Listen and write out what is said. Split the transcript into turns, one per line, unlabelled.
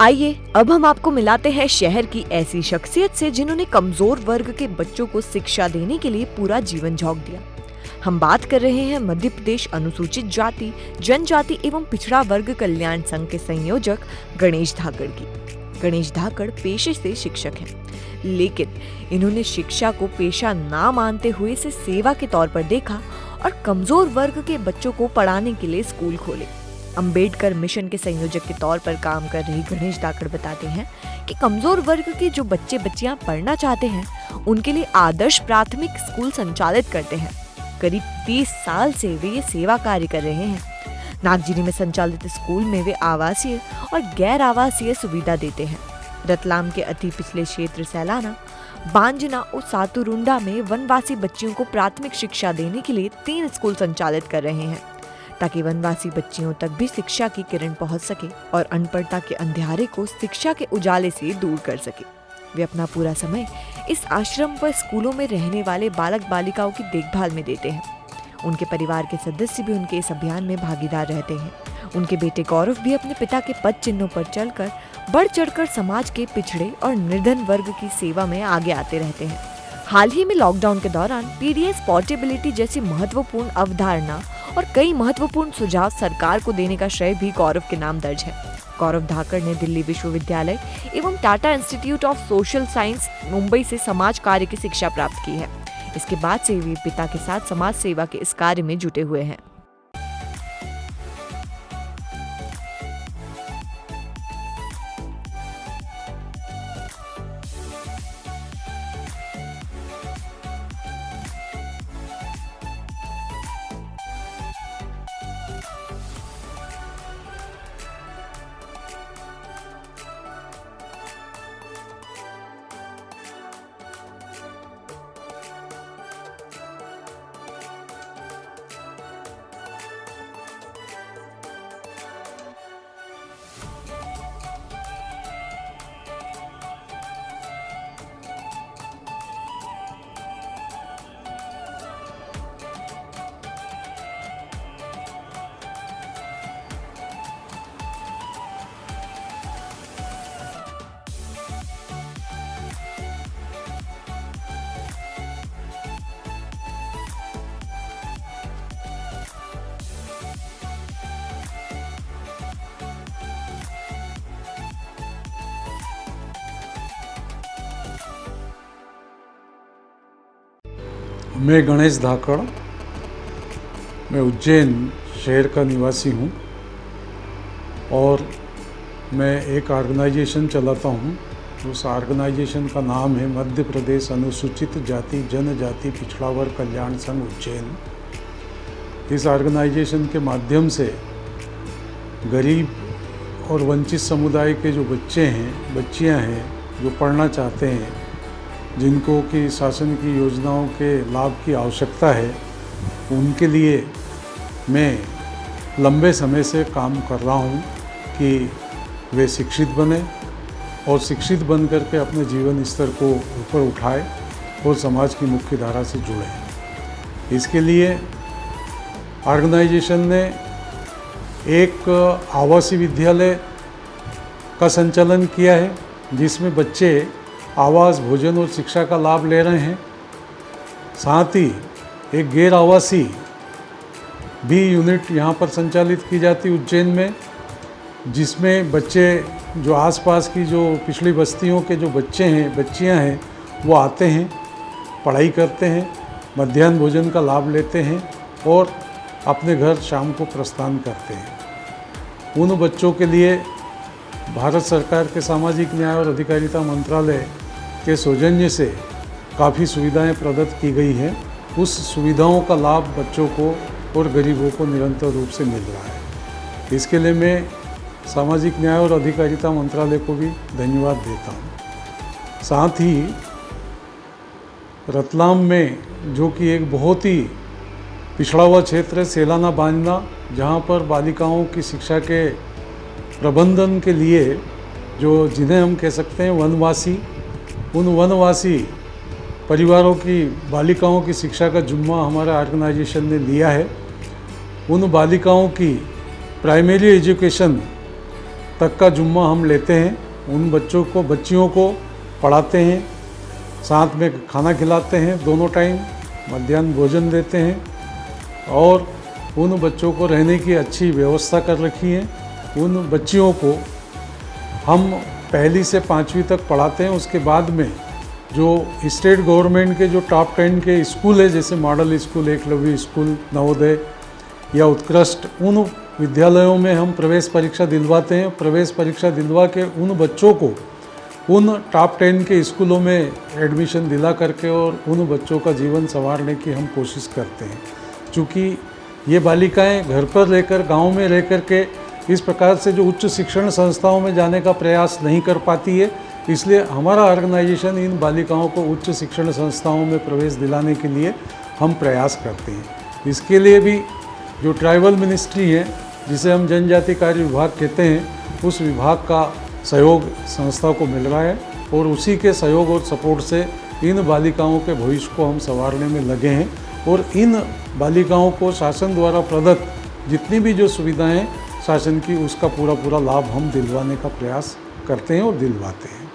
आइए अब हम आपको मिलाते हैं शहर की ऐसी शख्सियत से जिन्होंने कमजोर वर्ग के बच्चों को शिक्षा देने के लिए पूरा जीवन झोंक दिया। हम बात कर रहे हैं मध्य प्रदेश अनुसूचित जाति, जनजाति एवं पिछड़ा वर्ग कल्याण संघ के संयोजक गणेश धाकड़ की। गणेश धाकड़ पेशे से शिक्षक हैं, लेकिन इन्होंने शिक्षा को पेशा ना मानते हुए इसे सेवा के तौर पर देखा और कमजोर वर्ग के बच्चों को पढ़ाने के लिए स्कूल खोले। अंबेडकर मिशन के संयोजक के तौर पर काम कर रही गणेश धाकड़ बताते हैं कि कमजोर वर्ग के जो बच्चे बच्चियां पढ़ना चाहते हैं उनके लिए आदर्श प्राथमिक स्कूल संचालित करते हैं। करीब 30 साल से वे ये सेवा कार्य कर रहे हैं। नागजिरी में संचालित स्कूल में वे आवासीय और गैर आवासीय सुविधा देते हैं। रतलाम के अति पिछले क्षेत्र सैलाना, बांजना और सातुरुंडा में वनवासी बच्चियों को प्राथमिक शिक्षा देने के लिए 3 स्कूल संचालित कर रहे हैं ताकि वनवासी बच्चियों तक भी शिक्षा की किरण पहुंच सके और अनपढ़ता के अंधियारे को शिक्षा के उजाले से दूर कर सके। वे अपना पूरा समय इस आश्रम व स्कूलों में रहने वाले बालक बालिकाओं की देखभाल में देते हैं। उनके परिवार के सदस्य भी उनके इस अभियान में भागीदार रहते हैं। उनके बेटे गौरव भी अपने पिता के पद चिन्हों पर चलकर बढ़ चढ़कर समाज के पिछड़े और निर्धन वर्ग की सेवा में आगे आते रहते हैं। हाल ही में लॉकडाउन के दौरान पीडीएस पोर्टेबिलिटी जैसी महत्वपूर्ण अवधारणा और कई महत्वपूर्ण सुझाव सरकार को देने का श्रेय भी गौरव के नाम दर्ज है। गौरव धाकड़ ने दिल्ली विश्वविद्यालय एवं Tata institute of social science Mumbai से समाज कार्य की शिक्षा प्राप्त की है। इसके बाद से वे पिता के साथ समाज सेवा के इस कार्य में जुटे हुए हैं।
मैं गणेश धाकड़, मैं उज्जैन शहर का निवासी हूँ और मैं एक ऑर्गेनाइजेशन चलाता हूँ। उस ऑर्गेनाइजेशन का नाम है मध्य प्रदेश अनुसूचित जाति जनजाति पिछड़ा वर्ग कल्याण संघ उज्जैन। इस ऑर्गेनाइजेशन के माध्यम से गरीब और वंचित समुदाय के जो बच्चे हैं, बच्चियाँ हैं, जो पढ़ना चाहते हैं, जिनको कि शासन की योजनाओं के लाभ की आवश्यकता है, उनके लिए मैं लंबे समय से काम कर रहा हूँ कि वे शिक्षित बने और शिक्षित बन करके अपने जीवन स्तर को ऊपर उठाए और समाज की मुख्य धारा से जुड़े। इसके लिए ऑर्गेनाइजेशन ने एक आवासीय विद्यालय का संचालन किया है, जिसमें बच्चे आवास, भोजन और शिक्षा का लाभ ले रहे हैं। साथ ही एक गैर आवासीय भी यूनिट यहाँ पर संचालित की जाती उज्जैन में, जिसमें बच्चे जो आसपास की जो पिछड़ी बस्तियों के जो बच्चे हैं, बच्चियाँ हैं, वो आते हैं, पढ़ाई करते हैं, मध्याह्न भोजन का लाभ लेते हैं और अपने घर शाम को प्रस्थान करते हैं। उन बच्चों के लिए भारत सरकार के सामाजिक न्याय और अधिकारिता मंत्रालय के सौजन्य से काफ़ी सुविधाएं प्रदत्त की गई हैं। उस सुविधाओं का लाभ बच्चों को और गरीबों को निरंतर रूप से मिल रहा है। इसके लिए मैं सामाजिक न्याय और अधिकारिता मंत्रालय को भी धन्यवाद देता हूँ। साथ ही रतलाम में, जो कि एक बहुत ही पिछड़ा हुआ क्षेत्र है, सैलाना बांजना, जहाँ पर बालिकाओं की शिक्षा के प्रबंधन के लिए जो जिन्हें हम कह सकते हैं वनवासी, उन वनवासी परिवारों की बालिकाओं की शिक्षा का जिम्मा हमारे ऑर्गेनाइजेशन ने लिया है। उन बालिकाओं की प्राइमरी एजुकेशन तक का जुम्मा हम लेते हैं। उन बच्चियों को पढ़ाते हैं, साथ में खाना खिलाते हैं, दोनों टाइम मध्याह्न भोजन देते हैं और उन बच्चों को रहने की अच्छी व्यवस्था कर रखी है। उन बच्चियों को हम 1ली से 5वीं तक पढ़ाते हैं। उसके बाद में जो स्टेट गवर्नमेंट के जो टॉप 10 के स्कूल है, जैसे model school, Eklavya school, Navodaya या उत्कृष्ट, उन विद्यालयों में हम प्रवेश परीक्षा दिलवाते हैं। प्रवेश परीक्षा दिलवा के उन बच्चों को उन टॉप 10 के स्कूलों में एडमिशन दिला करके और उन बच्चों का जीवन संवारने की हम कोशिश करते हैं। चूँकि ये बालिकाएं घर पर रहकर, गांव में रह कर के इस प्रकार से जो उच्च शिक्षण संस्थाओं में जाने का प्रयास नहीं कर पाती है, इसलिए हमारा ऑर्गेनाइजेशन इन बालिकाओं को उच्च शिक्षण संस्थाओं में प्रवेश दिलाने के लिए हम प्रयास करते हैं। इसके लिए भी जो ट्राइबल मिनिस्ट्री है, जिसे हम जनजाति कार्य विभाग कहते हैं, उस विभाग का सहयोग संस्था को मिल रहा है और उसी के सहयोग और सपोर्ट से इन बालिकाओं के भविष्य को हम संवारने में लगे हैं और इन बालिकाओं को शासन द्वारा प्रदत्त जितनी भी जो सुविधाएं शासन की, उसका पूरा लाभ हम दिलवाने का प्रयास करते हैं और दिलवाते हैं।